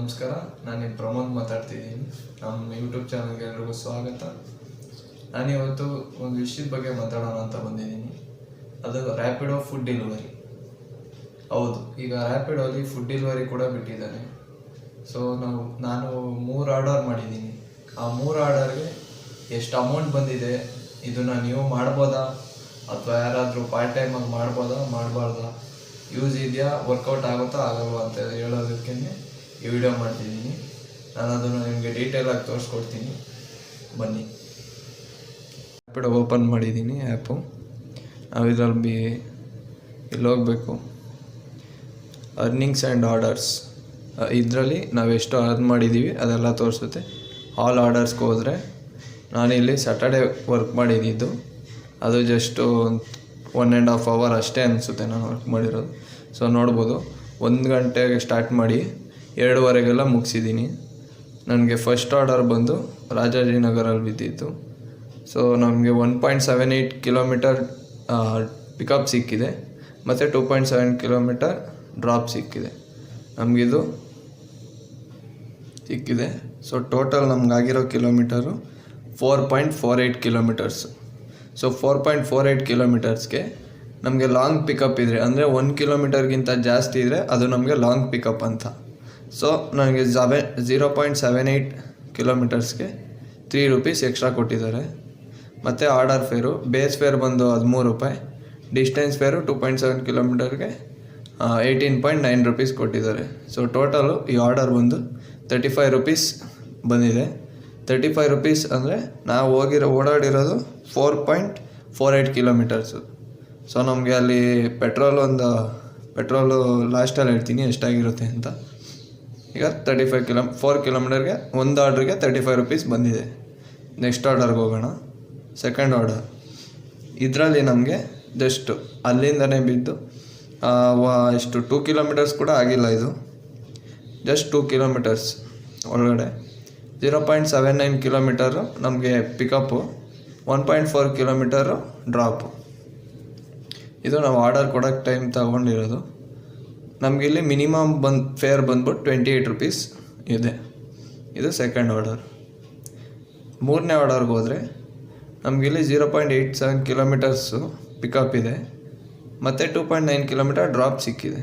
ನಮಸ್ಕಾರ, ನಾನು ಪ್ರಮೋದ್ ಮಾತಾಡ್ತಿದ್ದೀನಿ. ನಮ್ಮ ಯೂಟ್ಯೂಬ್ ಚಾನಲ್ಗೆ ಎಲ್ರಿಗೂ ಸ್ವಾಗತ. ನಾನಿವತ್ತು ಒಂದು ವಿಷಯದ ಬಗ್ಗೆ ಮಾತಾಡೋಣ ಅಂತ ಬಂದಿದ್ದೀನಿ. ಅದು ರ್ಯಾಪಿಡೋ ಫುಡ್ ಡೆಲಿವರಿ. ಹೌದು, ಈಗ ರ್ಯಾಪಿಡೋಲಿ ಫುಡ್ ಡೆಲಿವರಿ ಕೂಡ ಬಿಟ್ಟಿದ್ದಾನೆ. ಸೊ ನಾನು 3 ಆರ್ಡರ್ ಮಾಡಿದ್ದೀನಿ. ಆ 3 ಆರ್ಡರ್ಗೆ ಎಷ್ಟು ಅಮೌಂಟ್ ಬಂದಿದೆ, ಇದನ್ನು ನೀವು ಮಾಡ್ಬೋದಾ ಅಥವಾ ಯಾರಾದರೂ ಪಾರ್ಟ್ ಟೈಮಾಗಿ ಮಾಡ್ಬೋದಾ ಮಾಡಬಾರ್ದಾ, ಯೂಸ್ ಇದೆಯಾ, ವರ್ಕೌಟ್ ಆಗುತ್ತಾ ಆಗಲ್ವಾ ಅಂತ ಹೇಳೋದಕ್ಕೆ ಈ ವಿಡಿಯೋ ಮಾಡ್ತಿದ್ದೀನಿ. ನಾನು ಅದನ್ನು ನಿಮಗೆ ಡೀಟೇಲಾಗಿ ತೋರಿಸ್ಕೊಡ್ತೀನಿ, ಬನ್ನಿ. ರ್ಯಾಪಿಡೋ ಓಪನ್ ಮಾಡಿದ್ದೀನಿ ಆ್ಯಪು. ನಾವು ಇದರಲ್ಲಿ ಇಲ್ಲಿ ಹೋಗಬೇಕು, ಅರ್ನಿಂಗ್ಸ್ ಆ್ಯಂಡ್ ಆರ್ಡರ್ಸ್. ಇದರಲ್ಲಿ ನಾವು ಎಷ್ಟು ಅರ್ನ್ ಮಾಡಿದ್ದೀವಿ ಅದೆಲ್ಲ ತೋರಿಸುತ್ತೆ. ಆಲ್ ಆರ್ಡರ್ಸ್ಗೆ ಹೋದರೆ ನಾನಿಲ್ಲಿ ಸ್ಯಾಟರ್ಡೇ ವರ್ಕ್ ಮಾಡಿದ್ದು. ಅದು ಜಸ್ಟು 1.5 hour ಅಷ್ಟೇ ಅನಿಸುತ್ತೆ ನಾನು ವರ್ಕ್ ಮಾಡಿರೋದು. ಸೊ ನೋಡ್ಬೋದು, 1 ಗಂಟೆಗೆ ಸ್ಟಾರ್ಟ್ ಮಾಡಿ 2:30ಗೆಲ್ಲ ಮುಗಿಸಿದ್ದೀನಿ. ನನಗೆ ಫಸ್ಟ್ ಆರ್ಡರ್ ಬಂದು ರಾಜಾಜಿನಗರಲ್ಲಿ ಬಿದ್ದಿತ್ತು. ಸೊ ನಮಗೆ 1.78 ಕಿಲೋಮೀಟರ್ ಪಿಕಪ್ ಸಿಕ್ಕಿದೆ ಮತ್ತು 2.7 ಕಿಲೋಮೀಟರ್ ಡ್ರಾಪ್ ಸಿಕ್ಕಿದೆ. ನಮಗಿದು ಸಿಕ್ಕಿದೆ. ಸೊ ಟೋಟಲ್ ನಮಗಾಗಿರೋ ಕಿಲೋಮೀಟರು 4.48 ಕಿಲೋಮೀಟರ್ಸು. ಸೊ 4.48 ಕಿಲೋಮೀಟರ್ಸ್ಗೆ ನಮಗೆ ಲಾಂಗ್ ಪಿಕಪ್ ಇದ್ದರೆ, ಅಂದರೆ 1 ಕಿಲೋಮೀಟರ್ಗಿಂತ ಜಾಸ್ತಿ ಇದ್ದರೆ ಅದು ನಮಗೆ ಲಾಂಗ್ ಪಿಕಪ್ ಅಂತ. ಸೊ ನನಗೆ 0.78 ಕಿಲೋಮೀಟರ್ಸ್ಗೆ 3 ರೂಪೀಸ್ ಎಕ್ಸ್ಟ್ರಾ ಕೊಟ್ಟಿದ್ದಾರೆ. ಮತ್ತು ಆರ್ಡರ್ ಫೇರು, ಬೇಸ್ ಫೇರ್ ಬಂದು 13 ರೂಪಾಯಿ, ಡಿಸ್ಟೆನ್ಸ್ ಫೇರು 2.7 ಕಿಲೋಮೀಟರ್ಗೆ 18.9 ರೂಪೀಸ್ ಕೊಟ್ಟಿದ್ದಾರೆ. ಸೊ ಟೋಟಲು ಈ ಆರ್ಡರ್ ಬಂದು 35 ರೂಪೀಸ್ ಬಂದಿದೆ. 35 ರೂಪೀಸ್ ಅಂದರೆ ನಾವು ಓಡಾಡಿರೋದು 4.48 ಕಿಲೋಮೀಟರ್ಸು. ಸೊ ನಮಗೆ ಅಲ್ಲಿ ಪೆಟ್ರೋಲು ಲಾಸ್ಟಲ್ಲಿ ಹೇಳ್ತೀನಿ ಎಷ್ಟಾಗಿರುತ್ತೆ ಅಂತ. ಈಗ 4 ಕಿಲೋಮೀಟರ್ಗೆ ಒಂದು ಆರ್ಡ್ರಿಗೆ 35 ರೂಪೀಸ್ ಬಂದಿದೆ. ನೆಕ್ಸ್ಟ್ ಆರ್ಡರ್ಗೆ ಹೋಗೋಣ. ಸೆಕೆಂಡ್ ಆರ್ಡರ್, ಇದರಲ್ಲಿ ನಮಗೆ ಜಸ್ಟು ಅಲ್ಲಿಂದನೇ ಬಿದ್ದು ಎಷ್ಟು 2 ಕಿಲೋಮೀಟರ್ಸ್ ಕೂಡ ಆಗಿಲ್ಲ. ಇದು ಜಸ್ಟ್ 2 ಕಿಲೋಮೀಟರ್ಸ್ ಒಳಗಡೆ 0.79 ಕಿಲೋಮೀಟರು ನಮಗೆ ಪಿಕಪ್ಪು, 1.4 ಕಿಲೋಮೀಟರು ಡ್ರಾಪು. ಇದು ನಾವು ಆರ್ಡರ್ ಕೊಡೋಕ್ಕೆ ಟೈಮ್ ತಗೊಂಡಿರೋದು. ನಮಗಿಲ್ಲಿ ಮಿನಿಮಮ್ ಫೇರ್ ಬಂದ್ಬಿಟ್ಟು 28 ರೂಪೀಸ್ ಇದೆ. ಇದು ಸೆಕೆಂಡ್ ಆರ್ಡರ್. ಮೂರನೇ ಆರ್ಡರ್ಗೆ ಹೋದರೆ ನಮಗಿಲ್ಲಿ 0.87 ಕಿಲೋಮೀಟರ್ಸು ಪಿಕಪ್ ಇದೆ ಮತ್ತು 2.9 ಕಿಲೋಮೀಟರ್ ಡ್ರಾಪ್ ಸಿಕ್ಕಿದೆ.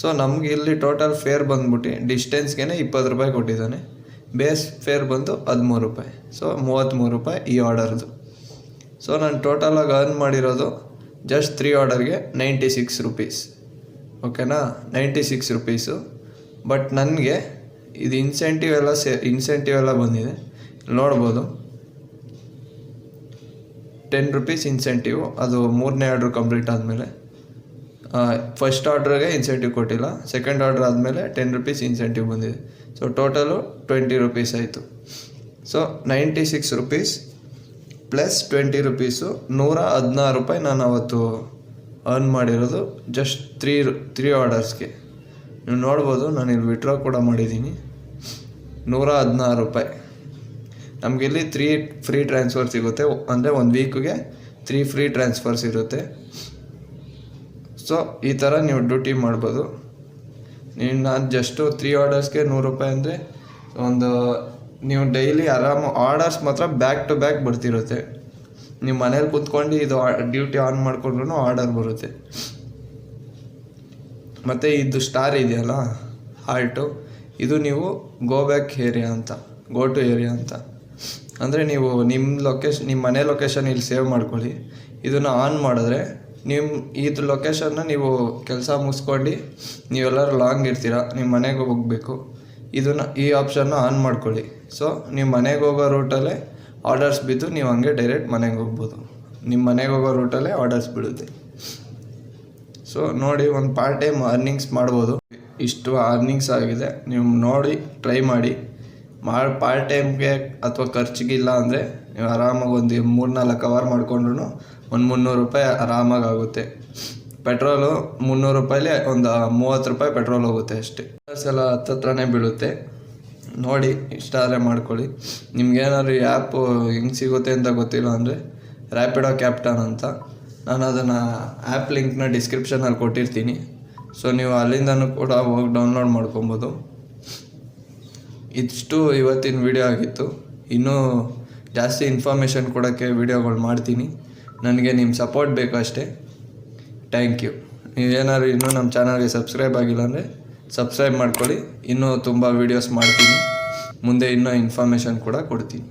ಸೊ ನಮಗೆ ಇಲ್ಲಿ ಟೋಟಲ್ ಫೇರ್ ಬಂದ್ಬಿಟ್ಟು ಡಿಸ್ಟೆನ್ಸ್ಗೆ 20 ರೂಪಾಯಿ ಕೊಟ್ಟಿದ್ದಾನೆ. ಬೇಸ್ ಫೇರ್ ಬಂದು 13 ರೂಪಾಯಿ. ಸೊ 33 ರೂಪಾಯಿ ಈ ಆರ್ಡರ್ದು. ಸೊ ನಾನು ಟೋಟಲಾಗಿ ಅರ್ನ್ ಮಾಡಿರೋದು ಜಸ್ಟ್ 3 ಆರ್ಡರ್ಗೆ 96 ರೂಪೀಸ್. ಓಕೆನಾ, 96 ರೂಪೀಸು. ಬಟ್ ನನಗೆ ಇದು ಇನ್ಸೆಂಟಿವ್ ಎಲ್ಲ ಬಂದಿದೆ, ನೋಡ್ಬೋದು. 10 ರೂಪೀಸ್ ಇನ್ಸೆಂಟಿವ್, ಅದು 3ನೇ ಆರ್ಡ್ರ್ ಕಂಪ್ಲೀಟ್ ಆದಮೇಲೆ. ಫಸ್ಟ್ ಆರ್ಡ್ರಿಗೆ ಇನ್ಸೆಂಟಿವ್ ಕೊಟ್ಟಿಲ್ಲ, ಸೆಕೆಂಡ್ ಆರ್ಡ್ರ್ ಆದಮೇಲೆ 10 ರೂಪೀಸ್ ಇನ್ಸೆಂಟಿವ್ ಬಂದಿದೆ. ಸೊ ಟೋಟಲು 20 ರೂಪೀಸ್ ಆಯಿತು. ಸೊ 96 ರೂಪೀಸ್ ಪ್ಲಸ್ 20 ರೂಪೀಸು 116 ರೂಪಾಯಿ ನಾನು ಅವತ್ತು ಅರ್ನ್ ಮಾಡಿರೋದು ಜಸ್ಟ್ 3 ಆರ್ಡರ್ಸ್ಗೆ. ನೀವು ನೋಡ್ಬೋದು, ನಾನು ಇಲ್ಲಿ ವಿಡ್ರಾ ಕೂಡ ಮಾಡಿದ್ದೀನಿ. 116 ರೂಪಾಯಿ. ನಮಗಿಲ್ಲಿ 3 ಫ್ರೀ ಟ್ರಾನ್ಸ್ಫರ್ ಸಿಗುತ್ತೆ, ಅಂದರೆ 1 ವೀಕ್ಗೆ 3 ಫ್ರೀ ಟ್ರಾನ್ಸ್ಫರ್ಸ್ ಇರುತ್ತೆ. ಸೊ ಈ ಥರ ನೀವು ಡ್ಯೂಟಿ ಮಾಡ್ಬೋದು. ನಾನು ಜಸ್ಟು 3 ಆರ್ಡರ್ಸ್ಗೆ 100 ರೂಪಾಯಿ ಅಂದರೆ ನೀವು ಡೈಲಿ ಆರ್ಡರ್ಸ್ ಮಾತ್ರ ಬ್ಯಾಕ್ ಟು ಬ್ಯಾಕ್ ಬರ್ತಿರುತ್ತೆ. ನೀವು ಮನೇಲಿ ಕೂತ್ಕೊಂಡು ಇದು ಡ್ಯೂಟಿ ಆನ್ ಮಾಡಿಕೊಂಡ್ರೂ ಆರ್ಡರ್ ಬರುತ್ತೆ. ಮತ್ತು ಇದು ಸ್ಟಾರ್ ಇದೆಯಲ್ಲ ಹಾಲ್ಟು, ಇದು ನೀವು ಗೋ ಟು ಏರಿಯಾ ಅಂತ. ಅಂದರೆ ನೀವು ನಿಮ್ಮ ಮನೆ ಲೊಕೇಶನ್ ಇಲ್ಲಿ ಸೇವ್ ಮಾಡ್ಕೊಳ್ಳಿ. ಇದನ್ನು ಆನ್ ಮಾಡಿದ್ರೆ ಇದು ಲೊಕೇಶನ್ನ ನೀವು ಕೆಲಸ ಮುಗಿಸ್ಕೊಂಡು ನೀವೆಲ್ಲರೂ ಲಾಂಗ್ ಇರ್ತೀರ, ನಿಮ್ಮ ಮನೆಗೆ ಹೋಗಬೇಕು, ಈ ಆಪ್ಷನ್ನ ಆನ್ ಮಾಡ್ಕೊಳ್ಳಿ. ಸೊ ನೀವು ಮನೆಗೆ ಹೋಗೋ ರೂಟಲ್ಲೇ ಆರ್ಡರ್ಸ್ ಬಿದ್ದು ನೀವು ಹಂಗೆ ಡೈರೆಕ್ಟ್ ಮನೆಗೆ ಹೋಗ್ಬೋದು. ನಿಮ್ಮ ಮನೆಗೆ ಹೋಗೋ ರೂಟಲ್ಲೇ ಆರ್ಡರ್ಸ್ ಬಿಡುತ್ತೆ. ಸೊ ನೋಡಿ, ಒಂದು ಪಾರ್ಟ್ ಟೈಮ್ ಅರ್ನಿಂಗ್ಸ್ ಮಾಡ್ಬೋದು. ಇಷ್ಟು ಅರ್ನಿಂಗ್ಸ್ ಆಗಿದೆ, ನೀವು ನೋಡಿ ಟ್ರೈ ಮಾಡಿ. ಪಾರ್ಟ್ ಟೈಮ್ಗೆ ಅಥವಾ ಖರ್ಚಿಗಿಲ್ಲ ಅಂದರೆ ನೀವು ಆರಾಮಾಗಿ ಒಂದು 3-4 ಅವರ್ ಮಾಡಿಕೊಂಡ್ರು ಒಂದು 300 ರೂಪಾಯಿ ಆರಾಮಾಗಿ ಆಗುತ್ತೆ. ಪೆಟ್ರೋಲು 300 ರೂಪಾಯಿಲಿ ಒಂದು 30 ರೂಪಾಯಿ ಪೆಟ್ರೋಲ್ ಹೋಗುತ್ತೆ ಅಷ್ಟೇ. ಎಲ್ಲ ಹತ್ತತ್ರನೇ ಬೀಳುತ್ತೆ. ನೋಡಿ, ಇಷ್ಟ ಆದರೆ ಮಾಡ್ಕೊಳ್ಳಿ. ನಿಮ್ಗೇನಾದ್ರು ಈ ಆ್ಯಪು ಹೆಂಗೆ ಸಿಗುತ್ತೆ ಅಂತ ಗೊತ್ತಿಲ್ಲ ಅಂದರೆ ರ್ಯಾಪಿಡೋ ಕ್ಯಾಪ್ಟನ್ ಅಂತ, ನಾನು ಅದನ್ನು ಆ್ಯಪ್ ಲಿಂಕ್ನ ಡಿಸ್ಕ್ರಿಪ್ಷನಲ್ಲಿ ಕೊಟ್ಟಿರ್ತೀನಿ. ಸೊ ನೀವು ಅಲ್ಲಿಂದನೂ ಕೂಡ ಹೋಗಿ ಡೌನ್ಲೋಡ್ ಮಾಡ್ಕೊಬೋದು. ಇಷ್ಟು ಇವತ್ತಿನ ವಿಡಿಯೋ ಆಗಿತ್ತು. ಇನ್ನೂ ಜಾಸ್ತಿ ಇನ್ಫಾರ್ಮೇಷನ್ ಕೊಡೋಕ್ಕೆ ವಿಡಿಯೋಗಳು ಮಾಡ್ತೀನಿ. ನನಗೆ ನಿಮ್ಮ ಸಪೋರ್ಟ್ ಬೇಕು ಅಷ್ಟೇ. Thank you. ನೀವೇನಾದ್ರು ಇನ್ನೂ ನಮ್ಮ ಚಾನಲ್ಗೆ ಸಬ್ಸ್ಕ್ರೈಬ್ ಆಗಿಲ್ಲ ಅಂದರೆ ಸಬ್ಸ್ಕ್ರೈಬ್ ಮಾಡ್ಕೊಳ್ಳಿ. ಇನ್ನೂ ತುಂಬ ವೀಡಿಯೋಸ್ ಮಾಡ್ತೀನಿ. ಮುಂದೆ ಇನ್ನೂ ಇನ್ಫಾರ್ಮೇಷನ್ ಕೂಡ ಕೊಡ್ತೀನಿ.